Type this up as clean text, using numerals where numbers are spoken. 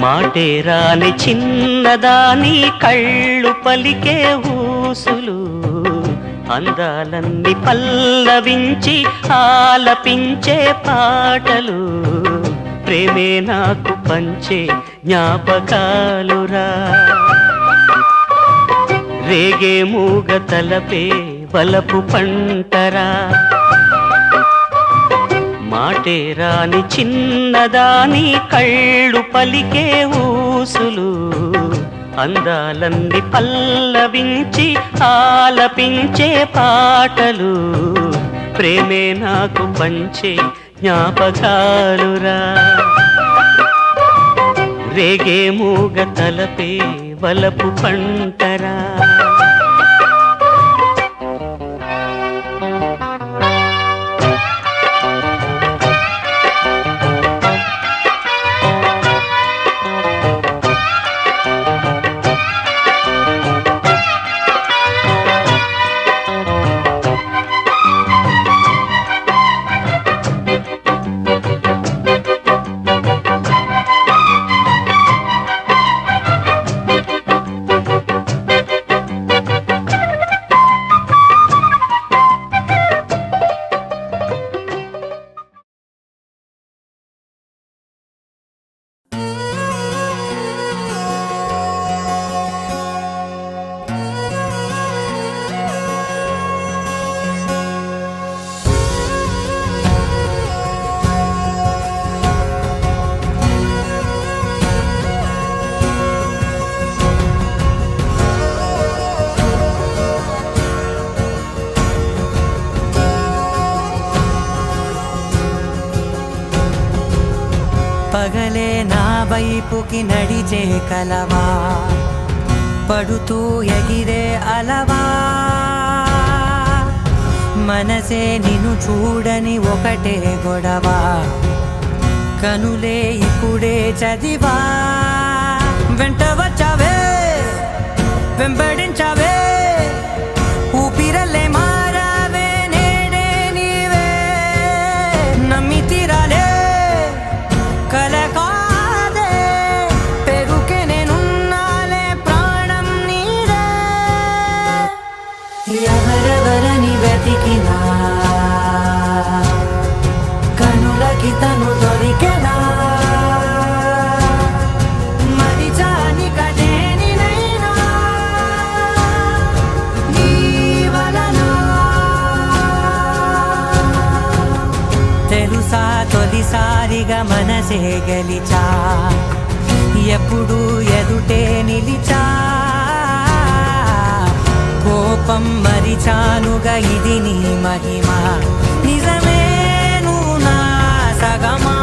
మాటే రాని చిన్నదాని కళ్ళు పలికే ఊసులు అందాలన్నీ పల్లవించి ఆలపించే పాటలు ప్రేమే నాకు పంచే జ్ఞాపకాలురా రేగే మూగ తలపే వలపు పంటరా మాటే రాని చిన్నదాని కళ్ళు పలికే ఊసులు అందాలన్నీ పల్లవించి ఆలపించే పాటలు ప్రేమే నాకు పంచే జ్ఞాపకాలురా రేగే మూగ తలపే వలపు పంటరా పగలే నా వైపుకి నడిచే కలవా పడుతూ ఎగిరే అలవా మనసే నిన్ను చూడని ఒకటే గొడవ కనులే ఇప్పుడే చదివా వెంట వచ్చావే వెంబడించావే ఊపిరల్లే మారావే నేడే నీవే నమ్మి తీరాలే కలకాదే పెరుకే నేనున్నాలే ప్రాణం నీదే ఎవరెవరని వెతికినా కనులకి తను దొరికెనా మరిచాని కదేనినైనా నీ వలన తెలుసా తొలిసారిగా మనసే గెలిచా ఎప్పుడు ఎదుటే నిలిచా కోపం మరిచానుగా ఇది నీ మహిమ నిజమే నువ్వు నా సగమా